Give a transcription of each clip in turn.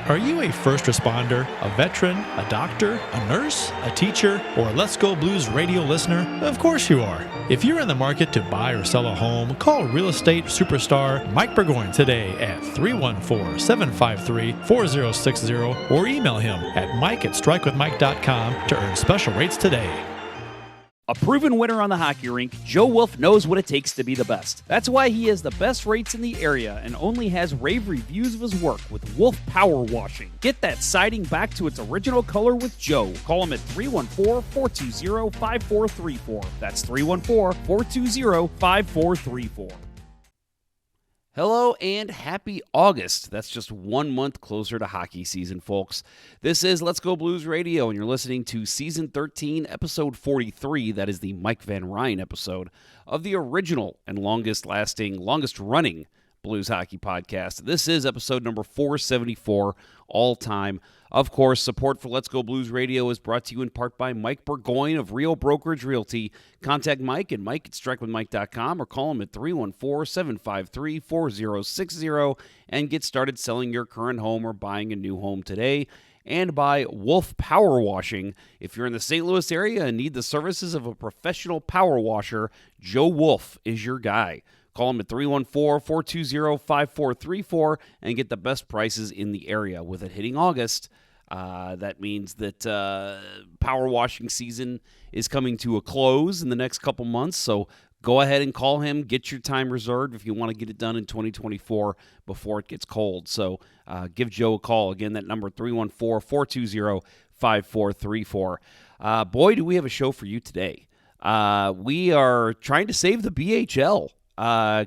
Are you a first responder, a veteran, a doctor, a nurse, a teacher, or a Let's Go Blues radio listener? Of course you are. If you're in the market to buy or sell a home, call real estate superstar Mike Burgoyne today at 314-753-4060 or email him at mike@strikewithmike.com to earn special rates today. A proven winner on the hockey rink, Joe Wolf knows what it takes to be the best. That's why he has the best rates in the area and only has rave reviews of his work with Wolf Power Washing. Get that siding back to its original color with Joe. Call him at 314-420-5434. That's 314-420-5434. Hello and happy August. That's just 1 month closer to hockey season, folks. This is Let's Go Blues Radio, and you're listening to Season 13, Episode 43. That is the Mike Van Ryn episode of the original and longest-running Blues Hockey Podcast. This is episode number 474 all-time. Of course, support for Let's Go Blues Radio is brought to you in part by Mike Burgoyne of Real Brokerage Realty. Contact Mike at mike@strikewithmike.com or call him at 314-753-4060 and get started selling your current home or buying a new home today. And by Wolf Power Washing. If you're in the St. Louis area and need the services of a professional power washer, Joe Wolf is your guy. Call him at 314-420-5434 and get the best prices in the area. With it hitting August, that means that power washing season is coming to a close in the next couple months. So go ahead and call him. Get your time reserved if you want to get it done in 2024 before it gets cold. So give Joe a call. Again, that number, 314-420-5434. Boy, do we have a show for you today. We are trying to save the BHL.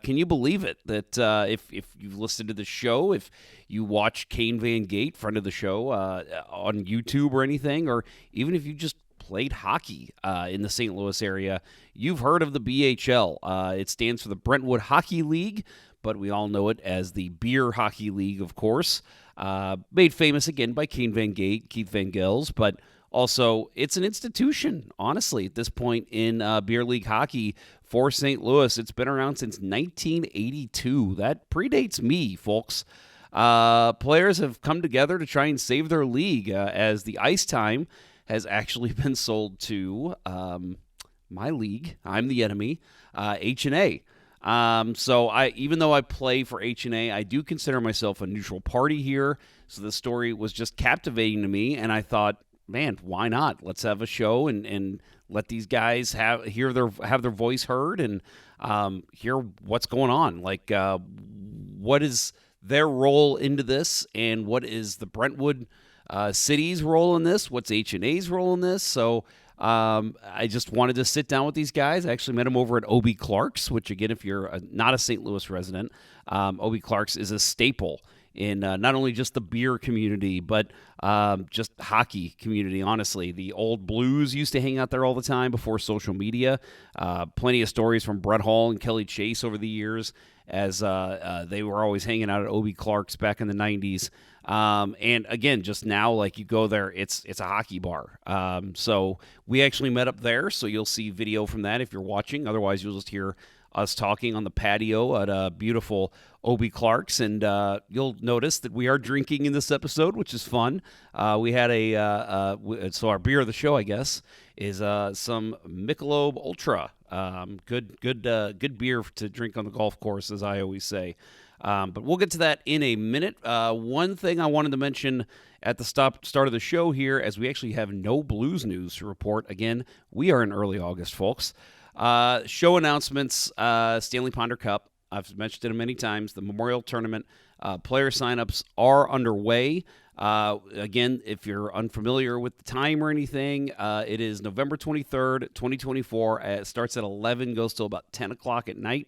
Can you believe it that if you've listened to the show, if you watch Kane Van Gate, friend of the show, on YouTube or anything, or even if you just played hockey in the St. Louis area, you've heard of the BHL. It stands for the Brentwood Hockey League, but we all know it as the Beer Hockey League, of course. Made famous again by Kane Van Gate, Keith Van Gels, but also, it's an institution, honestly, at this point in beer league hockey for St. Louis. It's been around since 1982. That predates me, folks. Players have come together to try and save their league as the ice time has actually been sold to my league. I'm the enemy, H&A. So even though I play for H&A, I do consider myself a neutral party here. So the story was just captivating to me, and I thought, man, why not? Let's have a show and let these guys have their voice heard and hear what's going on. Like, what is their role into this, and what is the Brentwood city's role in this? What's H&A's role in this? So I just wanted to sit down with these guys. I actually met them over at O.B. Clark's, which, again, if you're not a St. Louis resident, O.B. Clark's is a staple in not only just the beer community, but just hockey community, honestly. The old Blues used to hang out there all the time before social media. Plenty of stories from Brett Hall and Kelly Chase over the years as they were always hanging out at O.B. Clark's back in the 90s. And again, just now, like, you go there, it's a hockey bar. So we actually met up there, so you'll see video from that if you're watching. Otherwise, you'll just hear us talking on the patio at beautiful O.B. Clark's, and you'll notice that we are drinking in this episode, which is fun. We had so our beer of the show, I guess, is some Michelob Ultra. Good beer to drink on the golf course, as I always say. But we'll get to that in a minute. One thing I wanted to mention at the start of the show here, as we actually have no Blues news to report. Again, we are in early August, folks. Show announcements, Stanley Ponder Cup. I've mentioned it many times. The Memorial Tournament player signups are underway. Again, if you're unfamiliar with the time or anything, it is November 23rd, 2024. It starts at 11, goes till about 10 o'clock at night.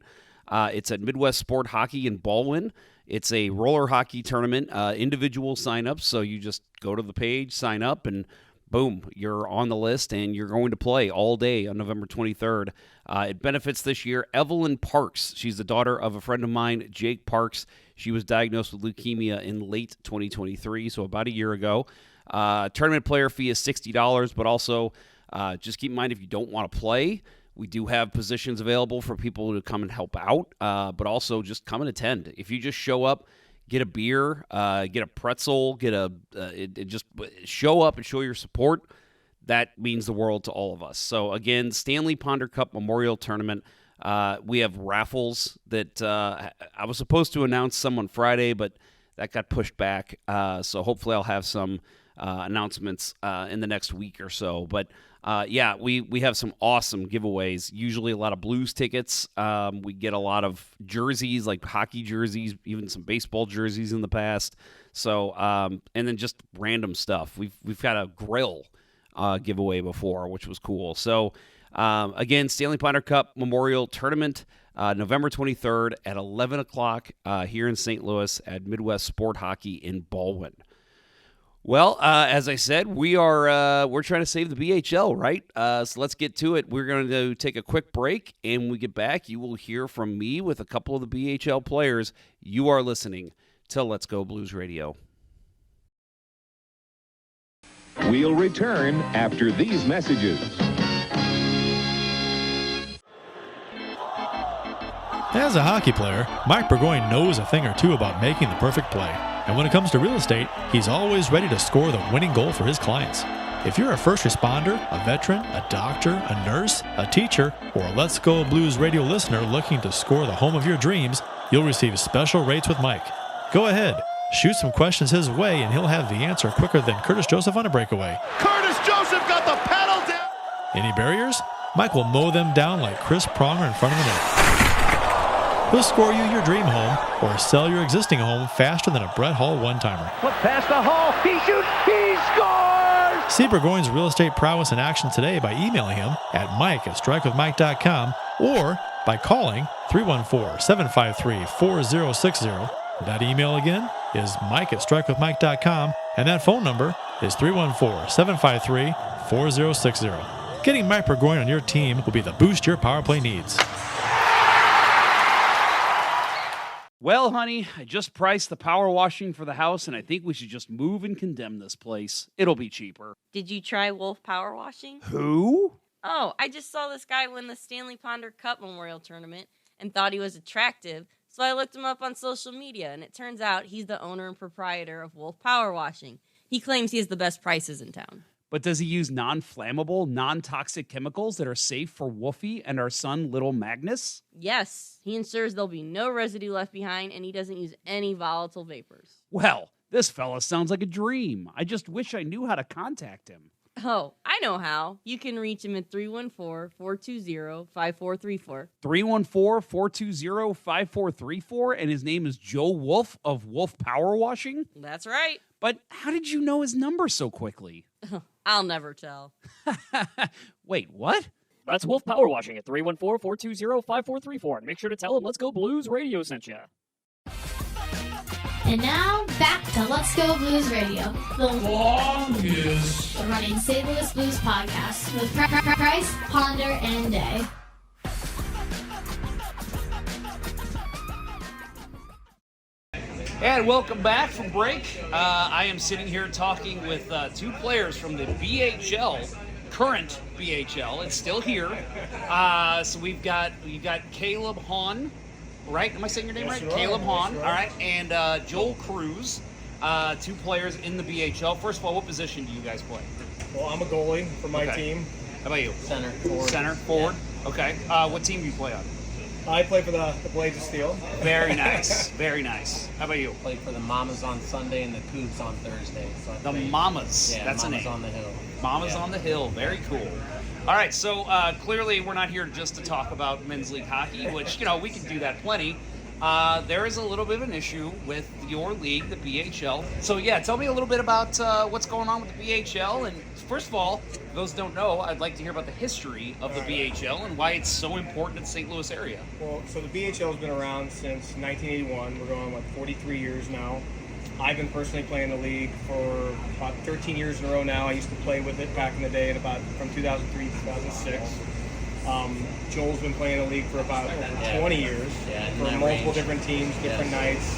It's at Midwest Sport Hockey in Baldwin. It's a roller hockey tournament, individual signups. So you just go to the page, sign up, and boom, you're on the list, and you're going to play all day on November 23rd. It benefits this year Evelyn Parks. She's the daughter of a friend of mine, Jake Parks. She was diagnosed with leukemia in late 2023, so about a year ago. Tournament player fee is $60, but also just keep in mind if you don't want to play, we do have positions available for people to come and help out, but also just come and attend. If you just show up, get a beer, get a pretzel, just show up and show your support. That means the world to all of us. So again, Stanley Ponder Cup Memorial Tournament. We have raffles that I was supposed to announce some on Friday, but that got pushed back. So hopefully I'll have some announcements in the next week or so. But we have some awesome giveaways. Usually a lot of Blues tickets. We get a lot of jerseys, like hockey jerseys, even some baseball jerseys in the past. So and then just random stuff. We've got a grill giveaway before, which was cool. So again, Stanley Ponder Cup Memorial Tournament, November 23rd at 11 o'clock here in St. Louis at Midwest Sport Hockey in Baldwin. Well, as I said, we're trying to save the BHL, right? So let's get to it. We're going to take a quick break, and when we get back, you will hear from me with a couple of the BHL players. You are listening to Let's Go Blues Radio. We'll return after these messages. As a hockey player, Mike Burgoyne knows a thing or two about making the perfect play. And when it comes to real estate, he's always ready to score the winning goal for his clients. If you're a first responder, a veteran, a doctor, a nurse, a teacher, or a Let's Go Blues radio listener looking to score the home of your dreams, you'll receive special rates with Mike. Go ahead, shoot some questions his way, and he'll have the answer quicker than Curtis Joseph on a breakaway. Curtis Joseph got the paddle down! Any barriers? Mike will mow them down like Chris Pronger in front of the net. He'll score you your dream home or sell your existing home faster than a Brett Hall one-timer. Put past the Hall, he shoots, he scores! See Burgoyne's real estate prowess in action today by emailing him at mike@strikewithmike.com or by calling 314-753-4060. That email again is mike@strikewithmike.com, and that phone number is 314-753-4060. Getting Mike Burgoyne on your team will be the boost your power play needs. Well, honey, I just priced the power washing for the house, and I think we should just move and condemn this place. It'll be cheaper. Did you try Wolf Power Washing? Who? Oh, I just saw this guy win the Stanley Ponder Cup Memorial Tournament and thought he was attractive, so I looked him up on social media, and it turns out he's the owner and proprietor of Wolf Power Washing. He claims he has the best prices in town. But does he use non-flammable, non-toxic chemicals that are safe for Wolfie and our son, little Magnus? Yes, he ensures there'll be no residue left behind, and he doesn't use any volatile vapors. Well, this fella sounds like a dream. I just wish I knew how to contact him. Oh, I know how. You can reach him at 314-420-5434. 314-420-5434, and his name is Joe Wolf of Wolf Power Washing? That's right. But how did you know his number so quickly? I'll never tell. Wait, what? That's Wolf Power Washing at 314-420-5434. And make sure to tell him Let's Go Blues Radio sent you. And now, back to Let's Go Blues Radio, the longest running St. Louis Blues podcast with Price, Ponder, and Day. And welcome back from break. I am sitting here talking with two players from the BHL, current BHL. It's still here. So we've got Caleb Hahn, right? Am I saying your name right? Sure. Caleb Hahn, Right. all right, and Joel Kruse, two players in the BHL. First of all, what position do you guys play? Well, I'm a goalie for my team. How about you? Center, forward. Center, forward. Yeah. Okay. What team do you play on? I play for the Blades of Steel. Very nice. Very nice. How about you? Played for the Mamas on Sunday and the Cougs on Thursday. So I The played, Mamas. Yeah, That's Mamas a name. on the Hill. Mamas Yeah. on the Hill. Very cool. All right, so clearly we're not here just to talk about men's league hockey, which, we can do that plenty. There is a little bit of an issue with your league, the BHL. So, tell me a little bit about what's going on with the BHL. And first of all, for those who don't know, I'd like to hear about the history of the BHL and why it's so important in the St. Louis area. Well, so the BHL has been around since 1981. We're going 43 years now. I've been personally playing the league for about 13 years in a row now. I used to play with it back in the day from 2003 to 2006. Joel's been playing the league for about over 20 years for multiple different teams, different nights.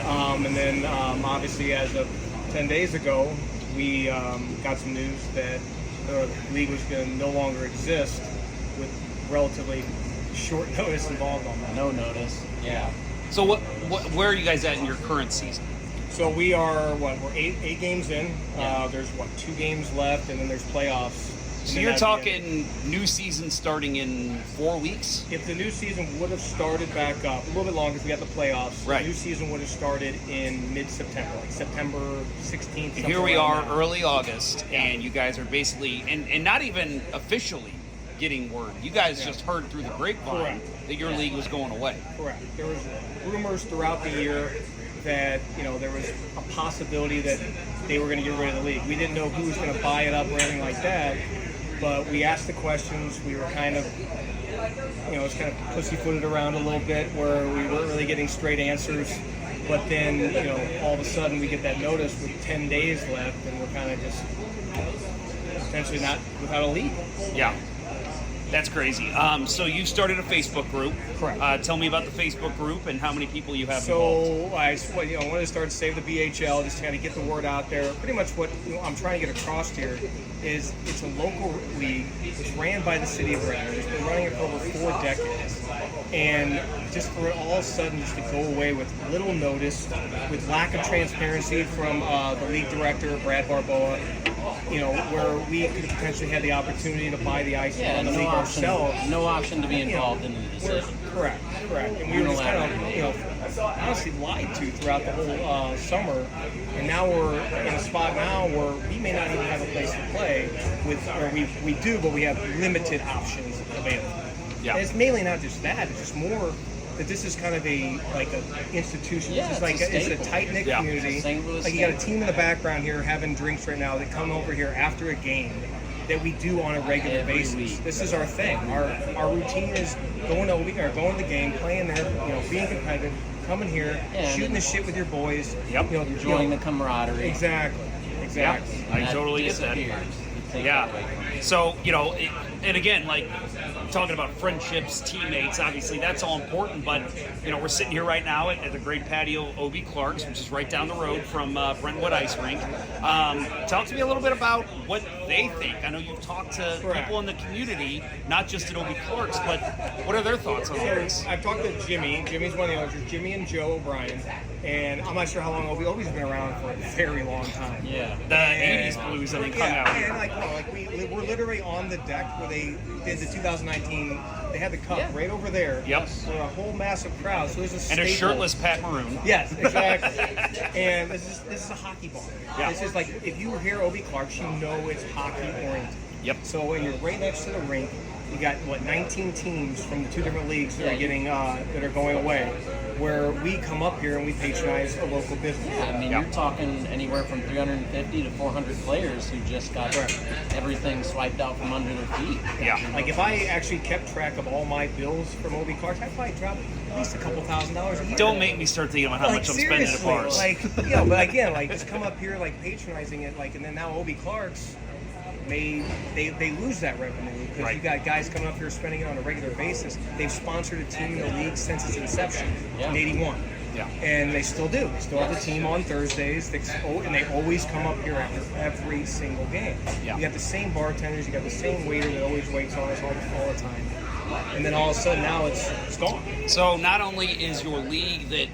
And then obviously as of 10 days ago, we got some news that the league was going to no longer exist with relatively short notice involved on that. No notice. Yeah. So where are you guys at in your current season? So we are, we're eight games in. There's, 2 games left, and then there's playoffs. So you're talking new season starting in 4 weeks? If the new season would have started back up, a little bit longer because we got the playoffs, right. The new season would have started in mid-September, like September 16th. And here we are, early August, and you guys are basically, and not even officially getting word. You guys just heard through the grapevine that your league was going away. Correct. There was rumors throughout the year that, there was a possibility that they were going to get rid of the league. We didn't know who was going to buy it up or anything like that, but we asked the questions. We were kind of, it's kind of pussyfooted around a little bit where we weren't really getting straight answers. But then, all of a sudden we get that notice with 10 days left, and we're kind of just potentially not without a league. Yeah. That's crazy. So you started a Facebook group. Correct. Tell me about the Facebook group and how many people you have involved. So I wanted to start Save the BHL, just to kind of get the word out there. Pretty much what I'm trying to get across here is it's a local league. It's ran by the city of Brentwood. It's been running it for over 4 decades. And just for it all of a sudden just to go away with little notice, with lack of transparency from the league director, Brad Barboa, where we could have potentially had the opportunity to buy the ice on the league ourselves. No option to be involved in the decision. Correct. And we were just kind of, honestly lied to throughout the whole summer. And now we're in a spot now where we may not even have a place to play or we do, but we have limited options available. Yeah. And it's mainly not just that; it's just more that this is kind of an institution. Yeah, this is it's a tight-knit community. Like you got a team in the background here having drinks right now that come over here after a game that we do on a regular basis. This is our thing. Our routine is going to the game, playing there, being competitive, coming here, shooting the shit with your boys. Yep. Enjoying the camaraderie. Exactly. Yep. I totally get that. Yeah. So, and again, like talking about friendships, teammates, obviously that's all important, but, we're sitting here right now at the great patio O.B. Clark's, which is right down the road from Brentwood Ice Rink. Talk to me a little bit about what they think. I know you've talked to people in the community, not just at O.B. Clark's, but what are their thoughts on all this? I've talked to Jimmy. Jimmy's one of the owners, Jimmy and Joe O'Brien. And I'm not sure how long Obi's been around for a very long time. Yeah. The 80s Blues, I think, hung out here. And we're literally on the deck where they did the 2019. They had the cup right over there. Yep. For a whole massive crowd. So there's a and a shirtless Pat Maroon. Yes, exactly. And this is a hockey bar. Yeah. This is like, if you hear O.B. Clark's, you know it's hockey oriented. Yep. So when you're right next to the rink, you got 19 teams from the 2 different leagues that are getting that are going away, where we come up here and we patronize a local business. Yeah, I mean, you're talking anywhere from 350 to 400 players who just got everything swiped out from under their feet. Yeah. Like if I actually kept track of all my bills from O.B. Clark, I'd probably drop at least a couple $1,000s a year. Don't make me start thinking about how much I'm spending at bars. But again, just come up here, patronizing it, and then now O.B. Clark's, they lose that revenue because you got guys coming up here spending it on a regular basis. They've sponsored a team in the league since its inception in '81. Yeah. And they still do. They still have the team on Thursdays, and they always come up here after every single game. Yeah. You got the same bartenders, you got the same waiter that always waits on us all the time. And then all of a sudden now it's gone. So not only is your league that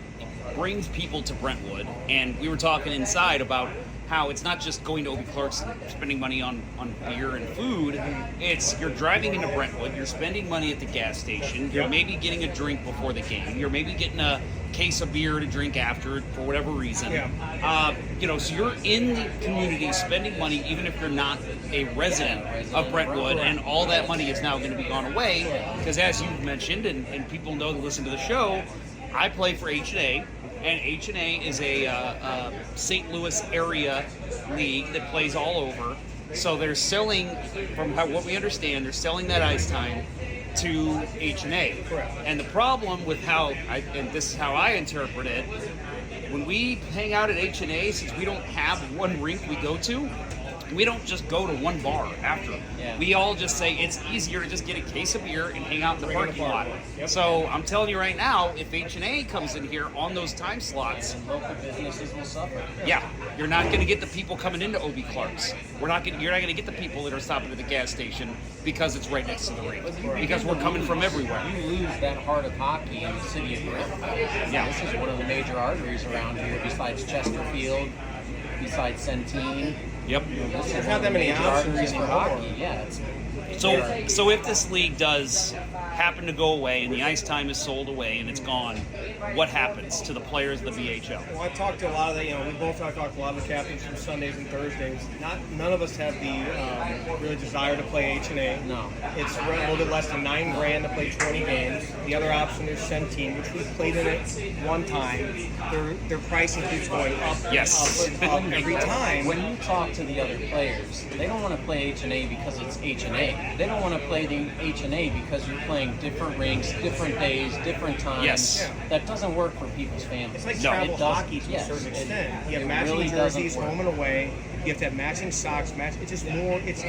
brings people to Brentwood, and we were talking inside about how it's not just going to O.B. Clark's and spending money on beer and food. It's you're driving into Brentwood, you're spending money at the gas station, you're maybe getting a drink before the game, you're maybe getting a case of beer to drink after for whatever reason. So you're in the community spending money even if you're not a resident of Brentwood, and all that money is now going to be gone away because, as you've mentioned, and people know that listen to the show, I play for H&A. And H&A is a St. Louis area league that plays all over. So they're selling, from what we understand, they're selling that ice time to H&A. Correct. And the problem with and this is how I interpret it, when we hang out at H&A, since we don't have one rink we go to, we don't just go to one bar after. Yeah. We all just say it's easier to just get a case of beer and hang out in the Bring parking the bar. lot. Yep. So I'm telling you right now, if H&A comes in here on those time slots, And local businesses will suffer. yeah, you're not going to get the people coming into O.B. Clark's. You're not going to get the people that are stopping at the gas station because it's right next to the rink. Because we're coming from everywhere. You lose that heart of hockey in the city of Brentwood. Yeah. This is one of the major arteries around here, besides Chesterfield, besides Centene. Yep. This is There's one not of that the many major options arteries for anymore. hockey. Yeah, it's So if this league does happen to go away and the ice time is sold away and it's gone, what happens to the players of the BHL? Well, I talked to a lot of the, we both talked to a lot of the captains from Sundays and Thursdays. None of us have the really desire to play H&A. No. It's a little bit less than $9,000 to play 20 games. The other option is Centene, which we played in it one time. Their pricing keeps going up Yes. and up and up every time. When you talk to the other players, they don't want to play H&A because it's H&A. They don't want to play the H&A because you're playing different rinks, different days, different times. Yes. That doesn't work for people's families. It's like No, travel it doesn't. hockey to Yes, a certain it- extent. You it have matching really doesn't jerseys, work. home and away. You have to have matching socks. It's just more. It's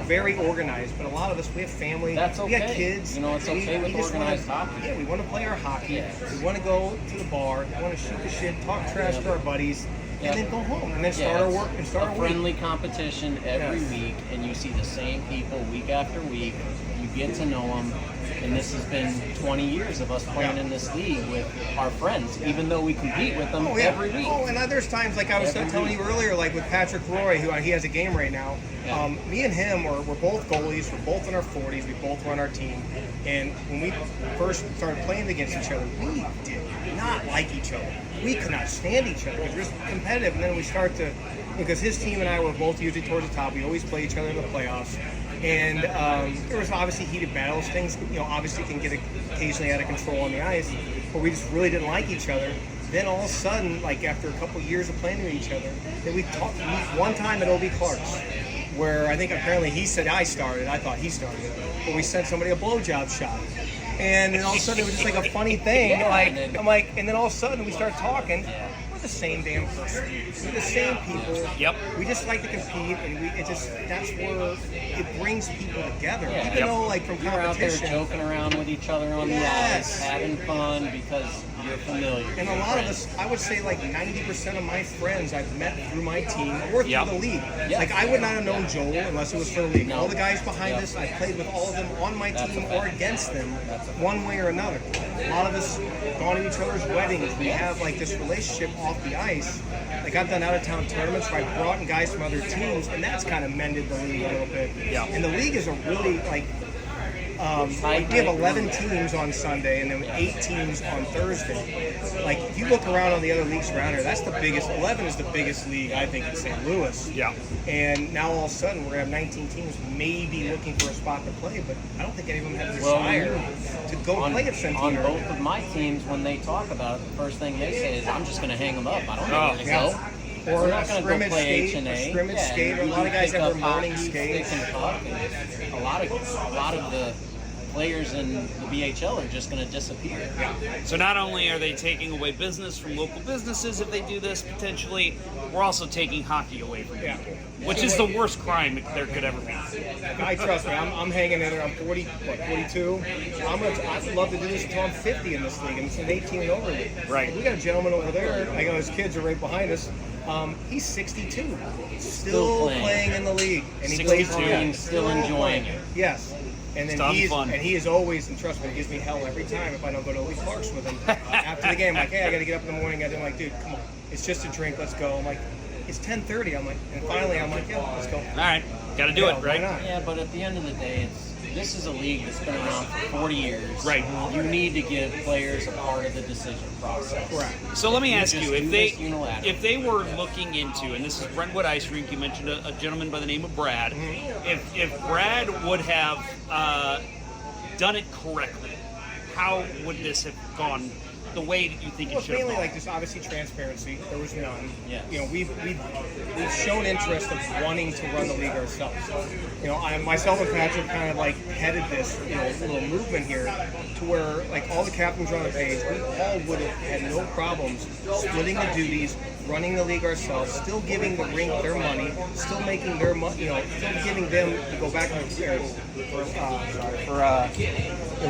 very organized. But a lot of us, we have family. That's We got okay. kids. You know, it's okay with we just organized wanna, hockey. Yeah, we want to play our hockey. Yes. We want to go to the bar. We want to shoot the shit, talk trash to our buddies, Yep. and then go home and then start our it's work and start a our week. friendly competition every Yes. week, and you see the same people week after week. You get to know them, and this has been 20 years of us playing Yeah. in this league with our friends, even though we compete with them Oh, yeah. every week. Oh, and there's times like I was Every telling week. you earlier, like with Patrick Roy, who he has a game right now. Yeah. Me and him we're both goalies. We're both in our 40s. We both run our team. And when we first started playing against each other, we did not like each other. We could not stand each other. It was competitive, and then we start to, because his team and I were both usually towards the top. We always play each other in the playoffs. And there was obviously heated battles. Things, obviously can get occasionally out of control on the ice, but we just really didn't like each other. Then all of a sudden, like after a couple of years of playing with each other, then we talked one time at O.B. Clark's, where I think apparently he said I started. I thought he started it, but we sent somebody a blowjob shot. And then all of a sudden it was just like a funny thing. And then all of a sudden we start talking. We're the same damn person. We're the same people. Yep. We just like to compete, and that's where it brings people together. Yeah. Even Yep. though, like from You're out there competition, joking around with each other on Yes. the ice, having fun because you're familiar. and a lot of us, I would say like 90% of my friends I've met through my team or through Yep. the league. Yeah. Like I would not have known Joel unless it was for the league. No. All the guys behind Yep. us, I played with all of them on my That's team a or fact. against them, That's a fact. one way or another. A lot of us gone to each other's weddings. We have like this relationship off the ice. Like I've done out of town tournaments where I brought in guys from other teams, and that's kind of mended the league a little bit. Yeah. And the league is a really like. Like we have 11 teams on Sunday and then 8 teams on Thursday. Like if you look around on the other leagues around here, that's the biggest. 11 is the biggest league I think in St. Louis. Yeah. And now all of a sudden we're gonna have 19 teams maybe looking for a spot to play, but I don't think any of them have the Well, desire to go on, play at Centene. on or- both of my teams, when they talk about it, the first thing they say is, "I'm just going to hang them up. I don't know where to yeah. go." Or We're a not going to go scrimmage play skate, H&A. a scrimmage Yeah, skate. and A lot of guys pick have up their morning hockey, skates. stick and puck, and a lot of the players in the BHL are just going to disappear. So not only are they taking away business from local businesses if they do this potentially, we're also taking hockey away from Yeah. people, which is the worst crime there could ever be. I trust me. I'm hanging in there. I'm 42. I'd love to do this until I'm 50 in this league, and it's an 18 and over league. Right. We got a gentleman over there. I know his kids are right behind us. He's 62, still playing. playing in the league, and he 62. plays yeah, Still enjoying it. Yes. And then It's fun. he is always, and trust me, it gives me hell every time if I don't go to O.B. Clark's with him. After the game, like, hey, I got to get up in the morning. I'm like, dude, come on, it's just a drink, let's go. I'm like, it's 10:30. I'm like, and finally, I'm like, yeah, let's go. All right, got to do Yeah, it, why right? not? Yeah, but at the end of the day, this is a league that's been around for 40 years. Right. You need to give players a part of the decision process. Correct. So let me You ask just you, do if this they unilaterally. were looking into, and this is Brentwood Ice Rink, you mentioned a gentleman by the name of Brad. Mm-hmm. If Brad would have done it correctly, how would this have gone the way that you think Well, it it's should have mainly gone? like just obviously transparency. There was none. Yes. You know, we've shown interest of wanting to run the league ourselves. You know, myself and Patrick kind of like headed this, you know, little movement here to where like all the captains are on the page. We all would have had no problems splitting the duties, running the league ourselves, still giving the rink their money, still making their money, you know, still giving them to go back to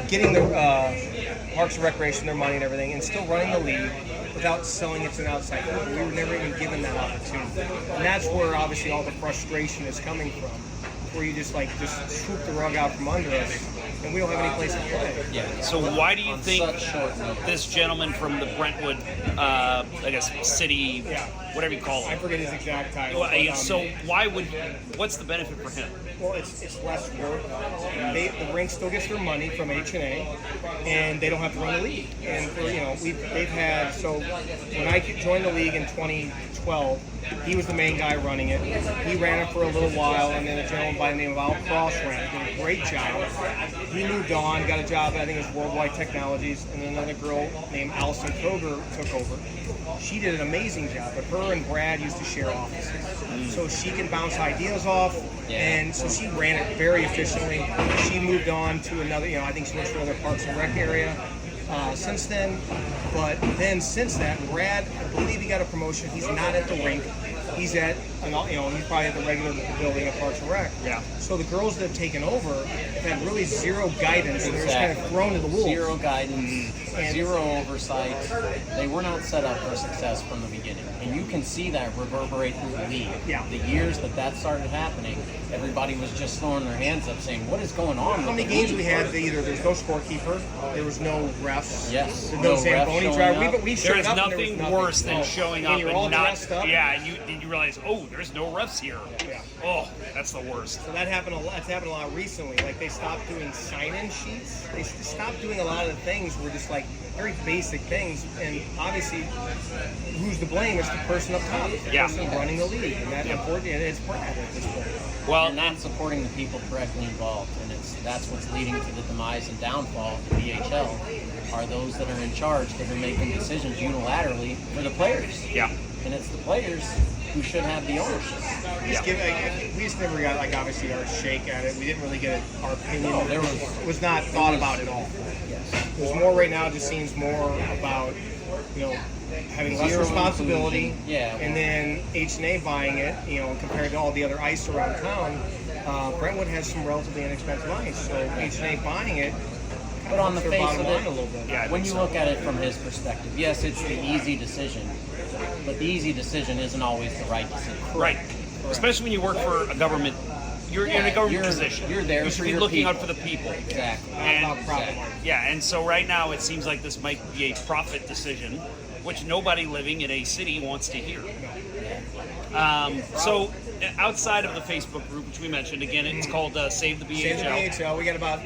getting the Parks and Recreation their money and everything, and still running the league without selling it to an outside group. We were never even given that opportunity, and that's where obviously all the frustration is coming from. Where you just swoop the rug out from under us, and we don't have any place to play. Yeah. So why do you think such short notice. this gentleman from the Brentwood, I guess, city, whatever you call I it? forget his exact title. Well, but, so what's the benefit for him? well, it's less work. The rink still gets their money from H&A, and they don't have to run the league. And for, you know, they've had, so when I joined the league in 2012, he was the main guy running it. He ran it for a little while, and then a gentleman by the name of Al Cross ran it. Did a great job. He moved on, got a job at, I think it was Worldwide Technologies, and then another girl named Allison Kroger took over. She did an amazing job, but her and Brad used to share offices. So she can bounce ideas off, and so she ran it very efficiently. She moved on to another, you know, I think she went to another Parks and Rec area since then. But then since that, Brad, I believe he got a promotion. He's not at the rink. He's at, you know, he's probably at the regular building at Parks and Rec. Yeah. So the girls that have taken over have had really zero guidance, and they're just kind of thrown to the wolves. Zero guidance, zero oversight. They were not set up for success from the beginning. And you can see that reverberate through the league. Yeah. The years that started happening, everybody was just throwing their hands up saying, what is going on? How many games we had? There's no scorekeeper, there was no refs. Yes. There's no No refs Zamboni showing driver. up. We There showed is up and there nothing was nothing. worse than showing up and you're all and not. dressed up. Yeah, and you realize, oh, there's no refs here. Yeah. Oh, that's the worst. So that happened. That's happened a lot recently. Like they stopped doing sign-in sheets. They stopped doing a lot of the things were just like very basic things. And obviously, who's to blame? It's the person up top. It's the person running the league, and that's important. And it's Brad at this point. Well, and not supporting the people directly involved, and that's what's leading to the demise and downfall of the BHL. Are those that are in charge that are making decisions unilaterally for the players? Yeah. And it's the players who should have the ownership. We just never got obviously our shake at it. We didn't really get our opinion. No, there was not thought about at all. Yes. There's more right now. It just seems more about having less responsibility. Inclusion. Yeah. And then H&A buying it. Compared to all the other ice around town, Brentwood has some relatively inexpensive ice. So H&A buying it. But on the their face bottom of line it, a little bit. when you look at it from his perspective, yes, it's the easy decision, but the easy decision isn't always the right decision. Right. Especially when you work for a government. You're in a government position. You're there You for should be your looking people. out for the people. Exactly. And so right now it seems like this might be a profit decision, which nobody living in a city wants to hear. So outside of the Facebook group, which we mentioned, again, it's called Save the BHL. Save the BHL. We got about,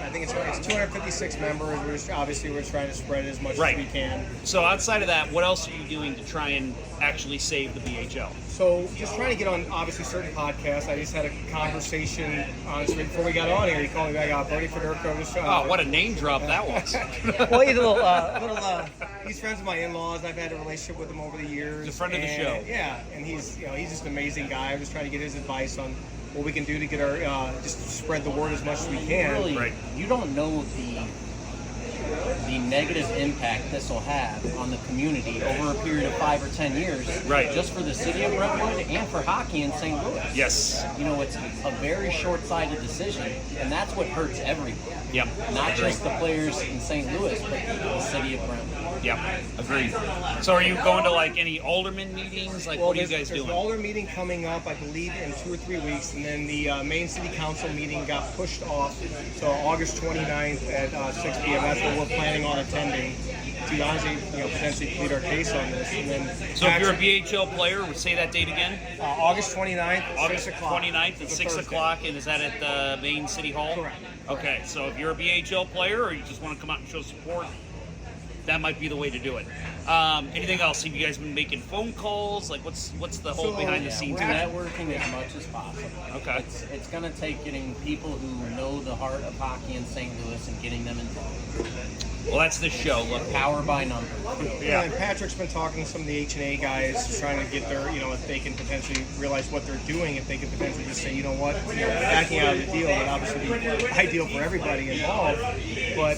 I think it's 256 members. We're trying to spread it as much as we can. So outside of that, what else are you doing to try and actually save the BHL? So just trying to get on, obviously, certain podcasts. I just had a conversation, honestly, before we got on here. He called me back out. Brody Federico. Oh, what a name drop that was. Well, he's a little he's friends with my in-laws. I've had a relationship with him over the years. He's a friend of the show. Yeah, and he's just an amazing guy. I'm just trying to get his advice on what we can do to get our, just spread the word as much as we can. Really, you don't know the negative impact this will have on the community over a period of 5 or 10 years. Right. Just for the city of Brentwood and for hockey in St. Louis. Yes. It's a very short-sighted decision, and that's what hurts everyone. Yep. Not just the players in St. Louis, but the city of Brentwood. Yep. Agreed. So are you going to like any alderman meetings? Like, what are you guys doing? There's an alder meeting coming up, I believe, in 2 or 3 weeks, and then the main city council meeting got pushed off to August 29th at 6 p.m. That's what we're planning on attending to honestly, potentially plead our case on this. And then so if you're a BHL player, say that date again. August 29th, August 6 o'clock. 29th at 6 o'clock, and is that at the main city hall? Correct. Okay, so if you're a BHL player or you just want to come out and show support, that might be the way to do it. Anything else? Have you guys been making phone calls? Like, what's the whole behind the scenes? We're networking as much as possible. Okay. It's going to take getting people who know the heart of hockey in St. Louis and getting them involved. Well, that's the show. Look, Power by number. Yeah, and Patrick's been talking to some of the H&A guys, trying to get their, if they can potentially realize what they're doing, if they can potentially just say, backing out of the deal would obviously be ideal for everybody involved, but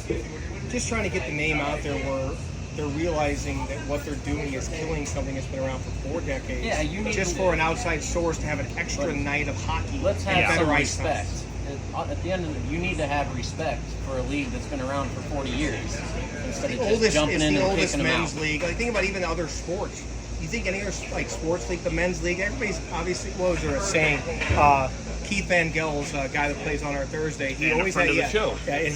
just trying to get the name out there where they're realizing that what they're doing is killing something that's been around for 4 decades. Yeah, you need just for an outside source to have an extra night of hockey. Let's have better some ice respect. times. At the end of it, you need to have respect for a league that's been around for 40 years instead of The just oldest, jumping it's in the and oldest kicking them men's out. league. Like, think about even other sports. You think any other sports league, the men's league, everybody's obviously, what was there a saying? Keith Van Gel's a guy that plays on our Thursday. He And a always friend had of the show. Yeah, and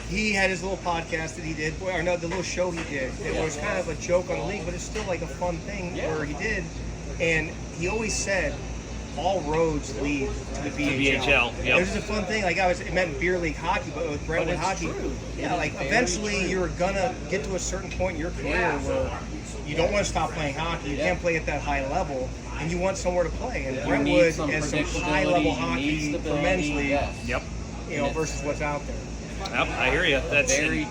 he had his little podcast that he did, or no, the little show he did. It was kind of a joke on the league, but it's still like a fun thing where he did. And he always said, all roads lead to the BHL. BHL, yep. It was just a fun thing. Like it meant beer league hockey, but with Brentwood it's hockey, true. yeah, like Very eventually true. you're gonna get to a certain point in your career where you don't want to stop playing hockey. You can't play at that high level, and you want somewhere to play. And You Brentwood need has some some predictability, high level you hockey need for stability, men's league, yes. Yep. Versus what's out there. Yep, I hear you. That's Very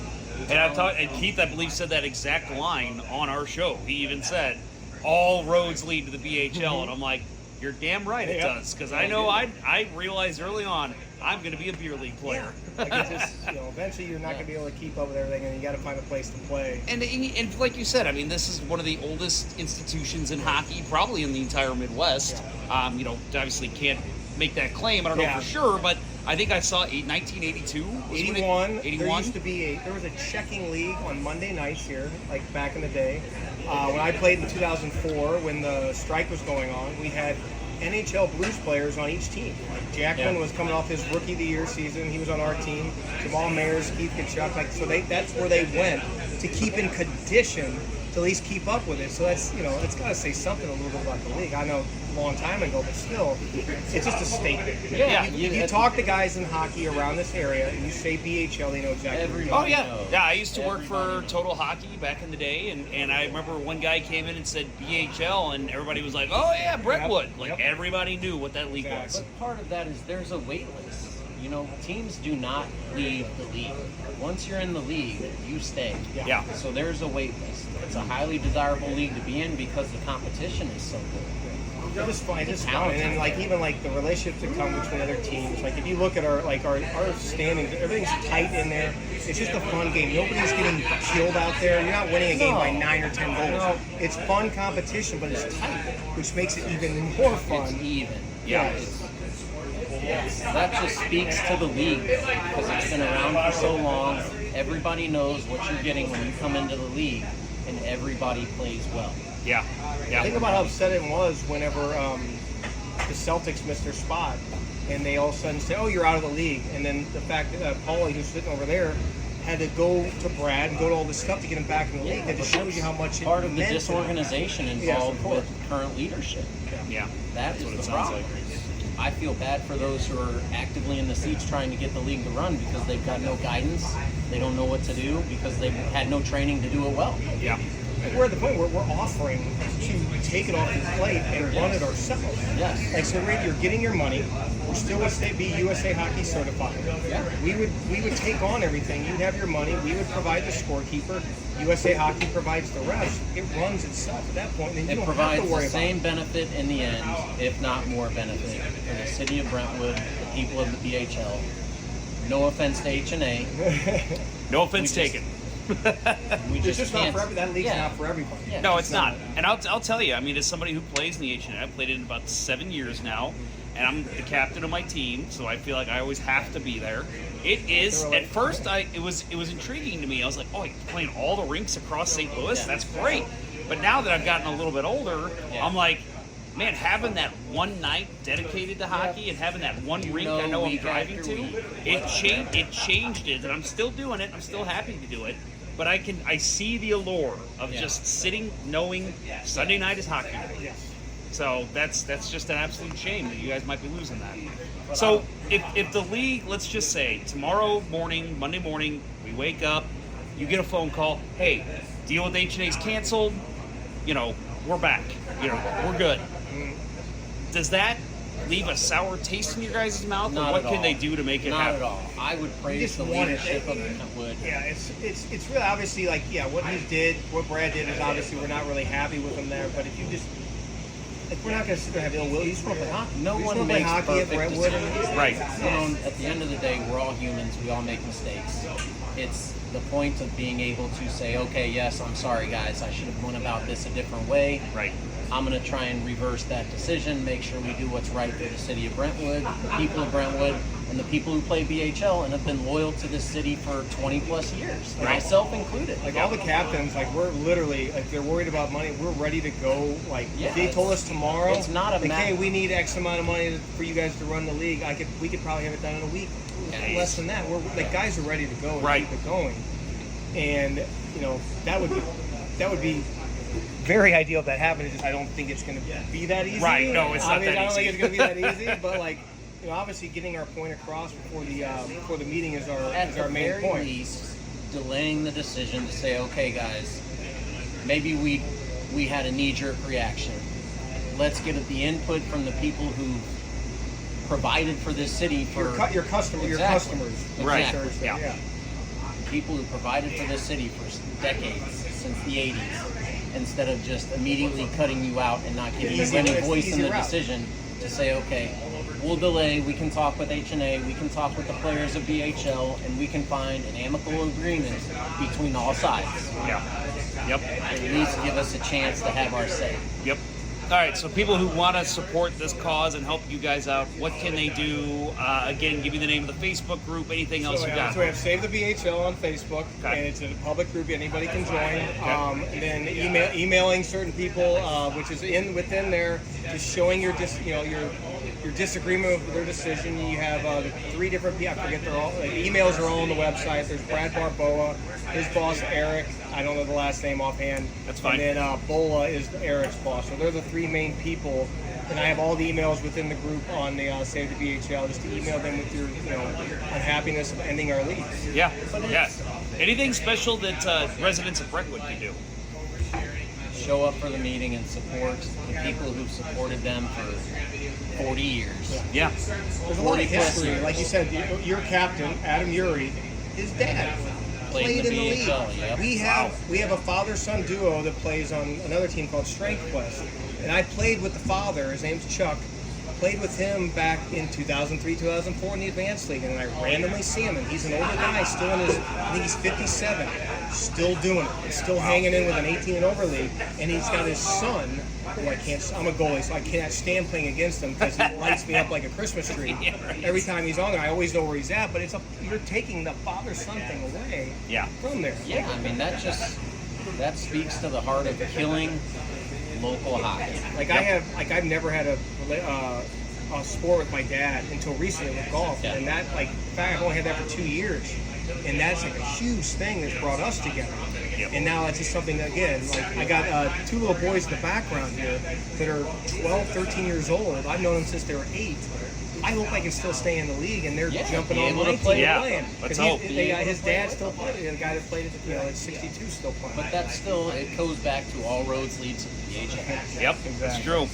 and I've talked. And Keith, I believe, said that exact line on our show. He even said, "All roads lead to the BHL," and I'm like, "You're damn right it does." Because I know I realized early on I'm going to be a beer league player. Like it's just, eventually you're not going to be able to keep up with everything, and you got to find a place to play. And like you said, I mean, this is one of the oldest institutions in hockey, probably in the entire Midwest. Obviously can't make that claim. I don't know for sure, but I think I saw 1982. 81. 81. There used to be there was a checking league on Monday nights here, like back in the day. When I played in 2004, when the strike was going on, we had NHL Blues players on each team. Like Jacqueline was coming off his Rookie of the Year season. He was on our team. Jamal Mayers, Keith Kachuk. That's where they went to keep in condition to at least keep up with it. So that's, it's got to say something a little bit about the league. I know a long time ago, but still, it's just a statement. Yeah. You talk to guys in hockey around this area, and you say BHL, they know exactly. Oh yeah, yeah. I used to work for Total Hockey back in the day, and I remember one guy came in and said BHL, and everybody was like, "Oh yeah, Brentwood!" Like everybody knew what that league was. But part of that is there's a wait list. Teams do not leave the league. Once you're in the league, you stay. Yeah. So there's a wait list. It's a highly desirable league to be in because the competition is so good. It's fun. And then even the relationships that come between other teams. Like if you look at our standings, everything's tight in there. It's just a fun game. Nobody's getting killed out there. You're not winning a game by 9 or 10 goals. No. It's fun competition, but it's tight, which makes it even more fun. It's even. Yeah. That just speaks to the league because it's been around for so long. Everybody knows what you're getting when you come into the league, and everybody plays well. Yeah. Think about how upset it was whenever the Celtics missed their spot, and they all of a sudden say, "Oh, you're out of the league." And then the fact that Paulie, who's sitting over there, had to go to Brad and go to all this stuff to get him back in the league. That just shows you how much Part it of the meant to them. disorganization involved with current leadership. Yeah. That is the problem. I feel bad for those who are actively in the seats trying to get the league to run because they've got no guidance. They don't know what to do because they've had no training to do it well. Yeah. We're at the point where we're offering to take it off your plate and run it ourselves. Yes. Like, so you're getting your money. We're still going to be USA Hockey certified. Yeah. We would take on everything. You'd have your money. We would provide the scorekeeper. USA Hockey provides the rest. It runs itself at that point. And then you It don't provides have to worry the same about benefit in the end, if not more benefit, for the city of Brentwood, the people of the BHL. No offense to H&A. No offense taken. We It's just just not can't. for everybody. That league's not for everybody. Yeah. No, it's not. And I'll tell you, I mean, as somebody who plays in the H&A, I've played it in about 7 years now, and I'm the captain of my team, so I feel like I always have to be there. It is, at first, it was intriguing to me. I was like, oh, you're playing all the rinks across St. Louis? That's great. But now that I've gotten a little bit older, I'm like, man, having that one night dedicated to hockey and having that one rink I know I'm driving to, it changed it, and I'm still doing it. I'm still happy to do it. But I see the allure of just sitting, knowing Sunday night is hockey night. So that's just an absolute shame that you guys might be losing that. So if the league, let's just say tomorrow morning, Monday morning, we wake up, you get a phone call, hey, deal with H&A's canceled, we're back, we're good. Does that leave a sour taste in your guys' mouth? Not or what at can all. they do to make it Not happen? at all. I would praise just the want it. leadership of Brentwood. Yeah, it's really obviously like what he did, what Brad did is obviously we're not really happy with him there. But if you just we're not going to sit there and have ill will. You just want to play hockey. No you one play makes hockey at perfect Brentwood. decisions. Right. At the end of the day, we're all humans. We all make mistakes. It's the point of being able to say, okay, yes, I'm sorry, guys. I should have went about this a different way. Right. I'm going to try and reverse that decision, make sure we do what's right for the city of Brentwood, the people of Brentwood, and the people who play BHL and have been loyal to this city for 20 plus years, myself included. Like all the captains, like we're literally like they're worried about money. We're ready to go. Like if they told us tomorrow, it's not a like, hey, we need X amount of money for you guys to run the league. We could probably have it done in a week. Less than that. We're like guys are ready to go and keep it going. And that would be very ideal if that happened. It's just, I don't think it's going to be that easy. Right. No, it's not that easy. I don't think it's going to be that easy. But like, obviously, getting our point across before the meeting is our main point. At the very least, delaying the decision to say, okay, guys, maybe we had a knee-jerk reaction. Let's get the input from the people who provided for this city for your customers. Right. Exactly. Yeah. People who provided for this city for decades, since the 80s, instead of just immediately cutting you out and not giving you any voice in the decision to say, okay, we'll delay, we can talk with H&A, we can talk with the players of BHL, and we can find an amicable agreement between all sides. Yeah. Yep. At least give us a chance to have our say. Yep. All right, so people who want to support this cause and help you guys out, what can they do? Again, give me the name of the Facebook group, anything else you got. So we have Save the BHL on Facebook, and it's a public group. Anybody can join. And then emailing certain people, which is within there, just showing your disagreement with their decision. You have the 3 different people. I forget they're all. Emails are all on the website. There's Brad Barboa, his boss Eric. I don't know the last name offhand. That's fine. And then Bola is Eric's boss. So they're the 3 main people. And I have all the emails within the group on the Save the BHL. Just to email them with your unhappiness of ending our league. Yeah. Yes. Anything special that residents of Brentwood can do? Show up for the meeting and support the people who've supported them for 40 years. Yeah. There's a lot of history. Like you said, your captain, Adam Urey, his dad played in the league. Yep. We have a father-son duo that plays on another team called Strength Quest. And I played with the father, his name's Chuck. Played with him back in 2003, 2004 in the Advanced League, and I randomly see him, and he's an older guy, still in his, I think he's 57, still doing it, and still hanging in with an 18 and over league, and he's got his son, who I'm a goalie, so I can't stand playing against him because he lights me up like a Christmas tree. Every time he's on there, I always know where he's at, but you're taking the father-son thing away from there. Yeah, I mean, that speaks to the heart of killing local hockey. I've never had a sport with my dad until recently with golf, and that in fact I've only had that for 2 years, and that's like a huge thing that's brought us together. And now it's just something that, again, I got 2 little boys in the background here that are 12, 13 years old. I've known them since they were 8. I hope I can still stay in the league, and they're jumping on my team playing. Let's hope. His dad still playing. The guy that played at 62 still playing. But it goes back to all roads lead to the BHL. Yep, that's true.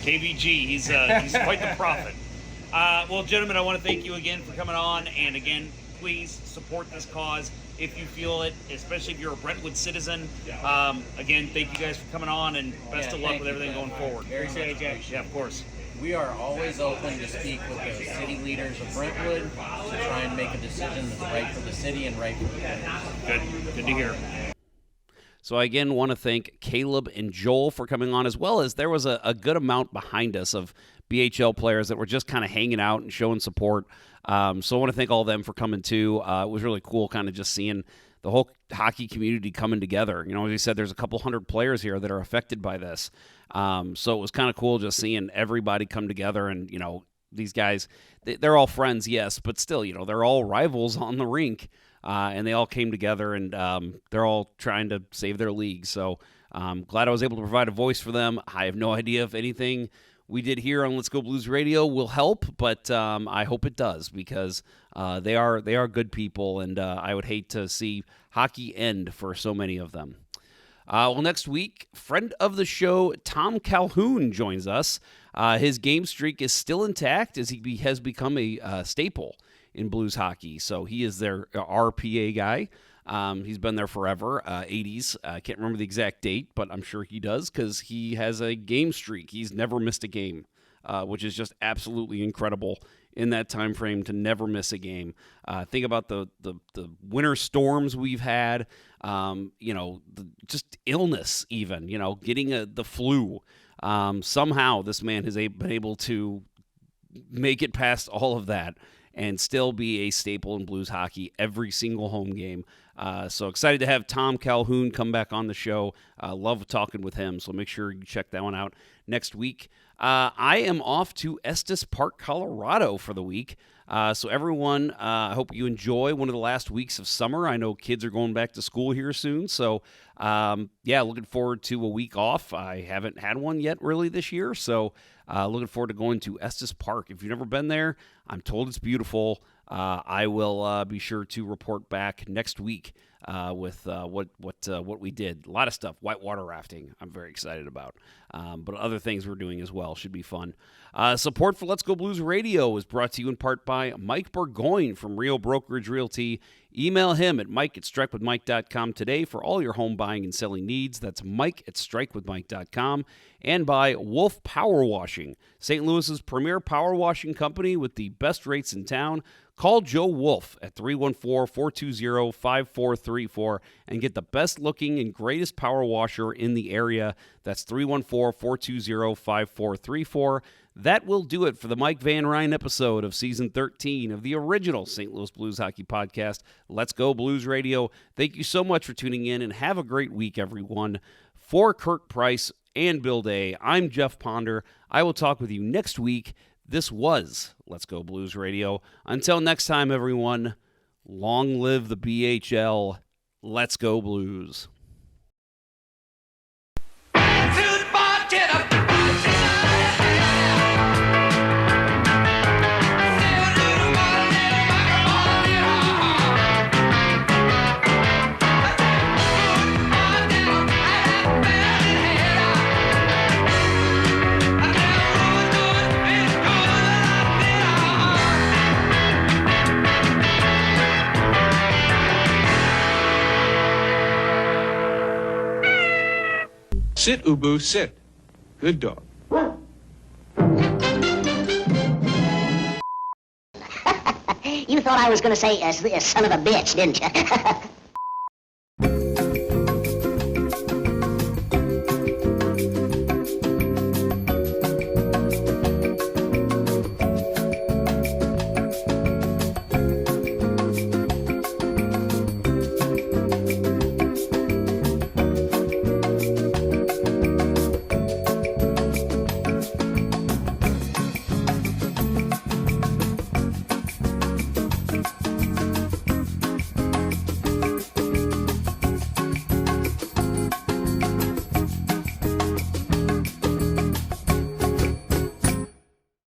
KVG, he's quite the prophet. Well, gentlemen, I want to thank you again for coming on, and again, please support this cause if you feel it, especially if you're a Brentwood citizen. Again, thank you guys for coming on, and best of luck with everything going forward. Very good, Jack. Yeah, of course. We are always open to speak with the city leaders of Brentwood to try and make a decision that's right for the city and right for the players. Good to hear. So I again want to thank Caleb and Joel for coming on, as well as there was a good amount behind us of BHL players that were just kind of hanging out and showing support. So I want to thank all of them for coming too. It was really cool kind of just seeing the whole hockey community coming together. As you said, there's a couple hundred players here that are affected by this. So it was kind of cool just seeing everybody come together, and, these guys, they're all friends, yes, but still, they're all rivals on the rink, and they all came together, and they're all trying to save their league. So I'm glad I was able to provide a voice for them. I have no idea if anything we did here on Let's Go Blues Radio will help, but I hope it does, because they are good people, and I would hate to see hockey end for so many of them. Well, next week, friend of the show, Tom Calhoun, joins us. His game streak is still intact as he has become a staple in Blues hockey. So he is their RPA guy. He's been there forever, 80s. I can't remember the exact date, but I'm sure he does because he has a game streak. He's never missed a game, which is just absolutely incredible in that time frame to never miss a game. Think about the winter storms we've had, just illness even, getting the flu. Somehow this man has been able to make it past all of that and still be a staple in Blues hockey every single home game. So excited to have Tom Calhoun come back on the show. Love talking with him, so make sure you check that one out next week. I am off to Estes Park, Colorado for the week. So everyone, I hope you enjoy one of the last weeks of summer. I know kids are going back to school here soon, so looking forward to a week off. I haven't had one yet really this year, so looking forward to going to Estes Park. If you've never been there, I'm told it's beautiful. I will be sure to report back next week with what we did. A lot of stuff. Whitewater rafting I'm very excited about. But other things we're doing as well should be fun. Support for Let's Go Blues Radio is brought to you in part by Mike Burgoyne from Rio Brokerage Realty. Email him at mike@strikewithmike.com today for all your home buying and selling needs. That's mike@strikewithmike.com. And by Wolf Power Washing, St. Louis's premier power washing company with the best rates in town. Call Joe Wolf at 314-420-5434 and get the best looking and greatest power washer in the area. That's 314-420-5434. That will do it for the Mike Van Ryn episode of Season 13 of the original St. Louis Blues Hockey Podcast, Let's Go Blues Radio. Thank you so much for tuning in, and have a great week, everyone. For Kirk Price and Bill Day, I'm Jeff Ponder. I will talk with you next week. This was Let's Go Blues Radio. Until next time, everyone, long live the BHL. Let's go Blues. Sit, Ubu, sit. Good dog. You thought I was going to say, son of a bitch, didn't you?